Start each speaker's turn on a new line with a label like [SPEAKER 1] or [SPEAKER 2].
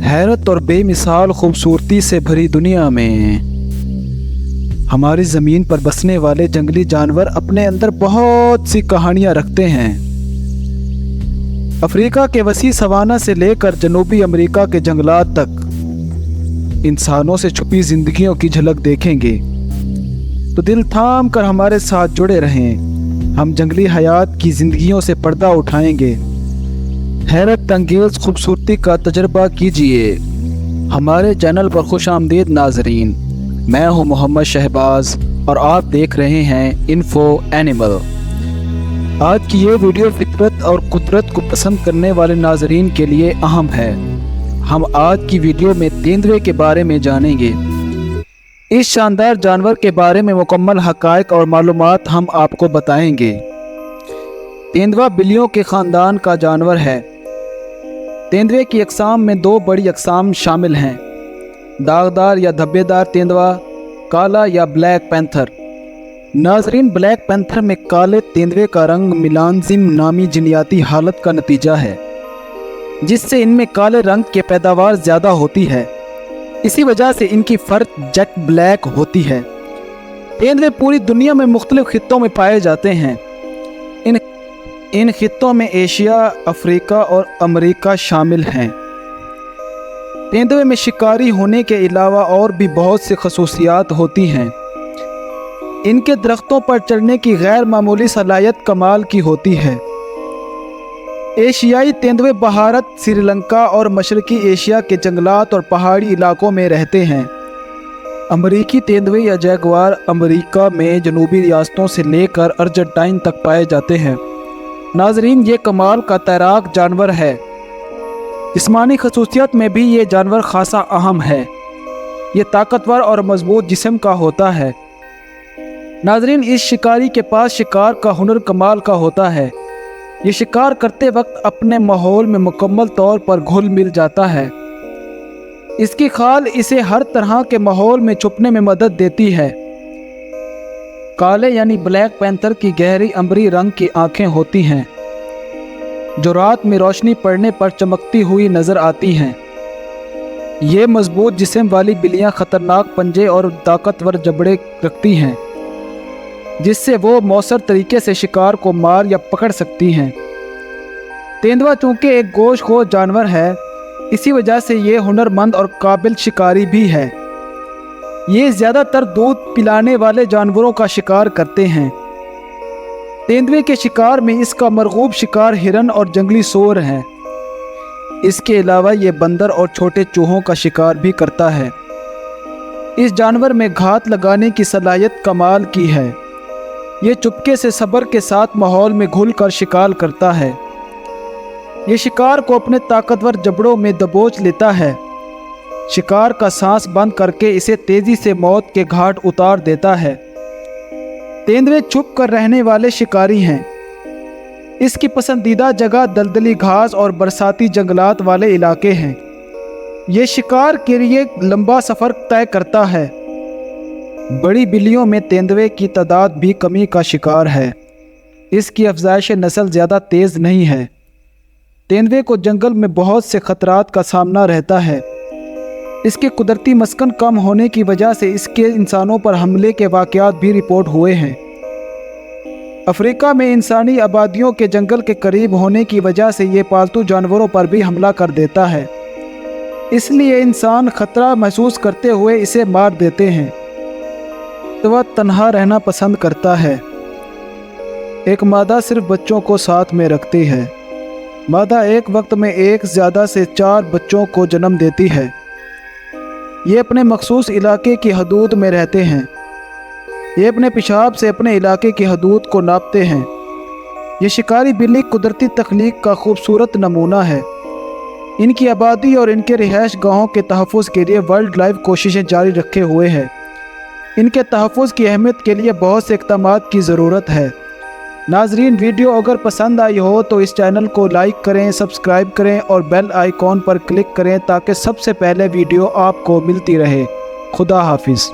[SPEAKER 1] حیرت اور بے مثال خوبصورتی سے بھری دنیا میں ہماری زمین پر بسنے والے جنگلی جانور اپنے اندر بہت سی کہانیاں رکھتے ہیں۔ افریقہ کے وسیع سوانہ سے لے کر جنوبی امریکہ کے جنگلات تک انسانوں سے چھپی زندگیوں کی جھلک دیکھیں گے تو دل تھام کر ہمارے ساتھ جڑے رہیں۔ ہم جنگلی حیات کی زندگیوں سے پردہ اٹھائیں گے، حیرت انگیز خوبصورتی کا تجربہ کیجیے۔ ہمارے چینل پر خوش آمدید ناظرین، میں ہوں محمد شہباز اور آپ دیکھ رہے ہیں انفو اینیمل۔ آج کی یہ ویڈیو فطرت اور قدرت کو پسند کرنے والے ناظرین کے لیے اہم ہے۔ ہم آج کی ویڈیو میں تیندوے کے بارے میں جانیں گے۔ اس شاندار جانور کے بارے میں مکمل حقائق اور معلومات ہم آپ کو بتائیں گے۔ تیندوا بلیوں کے خاندان کا جانور ہے۔ تیندوے کی اقسام میں دو بڑی اقسام شامل ہیں: داغدار یا دھبے دار تیندوا، کالا یا بلیک پینتھر۔ ناظرین، بلیک پینتھر میں کالے تیندوے کا رنگ میلانزم نامی جینیاتی حالت کا نتیجہ ہے، جس سے ان میں کالے رنگ کی پیداوار زیادہ ہوتی ہے۔ اسی وجہ سے ان کی فرد جیٹ بلیک ہوتی ہے۔ تیندوے پوری دنیا میں مختلف خطوں میں پائے جاتے ہیں۔ ان خطوں میں ایشیا، افریقہ اور امریکہ شامل ہیں۔ تیندوے میں شکاری ہونے کے علاوہ اور بھی بہت سی خصوصیات ہوتی ہیں۔ ان کے درختوں پر چڑھنے کی غیر معمولی صلاحیت کمال کی ہوتی ہے۔ ایشیائی تیندوے بھارت، سری لنکا اور مشرقی ایشیا کے جنگلات اور پہاڑی علاقوں میں رہتے ہیں۔ امریکی تیندوے یا جیگوار امریکہ میں جنوبی ریاستوں سے لے کر ارجنٹائن تک پائے جاتے ہیں۔ ناظرین، یہ کمال کا تیراک جانور ہے۔ جسمانی خصوصیت میں بھی یہ جانور خاصا اہم ہے۔ یہ طاقتور اور مضبوط جسم کا ہوتا ہے۔ ناظرین، اس شکاری کے پاس شکار کا ہنر کمال کا ہوتا ہے۔ یہ شکار کرتے وقت اپنے ماحول میں مکمل طور پر گھل مل جاتا ہے۔ اس کی کھال اسے ہر طرح کے ماحول میں چھپنے میں مدد دیتی ہے۔ کالے یعنی بلیک پینتھر کی گہری عنبری رنگ کی آنکھیں ہوتی ہیں، جو رات میں روشنی پڑنے پر چمکتی ہوئی نظر آتی ہیں۔ یہ مضبوط جسم والی بلیاں خطرناک پنجے اور طاقتور جبڑے رکھتی ہیں، جس سے وہ مؤثر طریقے سے شکار کو مار یا پکڑ سکتی ہیں۔ تیندوا چونکہ ایک گوشت خور جانور ہے، اسی وجہ سے یہ ہنرمند اور قابل شکاری بھی ہے۔ یہ زیادہ تر دودھ پلانے والے جانوروں کا شکار کرتے ہیں۔ تیندوے کے شکار میں اس کا مرغوب شکار ہرن اور جنگلی سور ہے۔ اس کے علاوہ یہ بندر اور چھوٹے چوہوں کا شکار بھی کرتا ہے۔ اس جانور میں گھات لگانے کی صلاحیت کمال کی ہے۔ یہ چپکے سے صبر کے ساتھ ماحول میں گھل کر شکار کرتا ہے۔ یہ شکار کو اپنے طاقتور جبڑوں میں دبوچ لیتا ہے، شکار کا سانس بند کر کے اسے تیزی سے موت کے گھاٹ اتار دیتا ہے۔ تیندوے چھپ کر رہنے والے شکاری ہیں۔ اس کی پسندیدہ جگہ دلدلی گھاس اور برساتی جنگلات والے علاقے ہیں۔ یہ شکار کے لیے لمبا سفر طے کرتا ہے۔ بڑی بلیوں میں تیندوے کی تعداد بھی کمی کا شکار ہے۔ اس کی افزائش نسل زیادہ تیز نہیں ہے۔ تیندوے کو جنگل میں بہت سے خطرات کا سامنا رہتا ہے۔ اس کے قدرتی مسکن کم ہونے کی وجہ سے اس کے انسانوں پر حملے کے واقعات بھی رپورٹ ہوئے ہیں۔ افریقہ میں انسانی آبادیوں کے جنگل کے قریب ہونے کی وجہ سے یہ پالتو جانوروں پر بھی حملہ کر دیتا ہے، اس لیے انسان خطرہ محسوس کرتے ہوئے اسے مار دیتے ہیں۔ وہ تنہا رہنا پسند کرتا ہے۔ ایک مادہ صرف بچوں کو ساتھ میں رکھتی ہے۔ مادہ ایک وقت میں ایک زیادہ سے 4 بچوں کو جنم دیتی ہے۔ یہ اپنے مخصوص علاقے کی حدود میں رہتے ہیں۔ یہ اپنے پیشاب سے اپنے علاقے کی حدود کو ناپتے ہیں۔ یہ شکاری بلی قدرتی تخلیق کا خوبصورت نمونہ ہے۔ ان کی آبادی اور ان کے رہائش گاہوں کے تحفظ کے لیے وائلڈ لائف کوششیں جاری رکھے ہوئے ہیں۔ ان کے تحفظ کی اہمیت کے لیے بہت سے اقدامات کی ضرورت ہے۔ ناظرین، ویڈیو اگر پسند آئی ہو تو اس چینل کو لائک کریں، سبسکرائب کریں اور بیل آئیکن پر کلک کریں تاکہ سب سے پہلے ویڈیو آپ کو ملتی رہے۔ خدا حافظ۔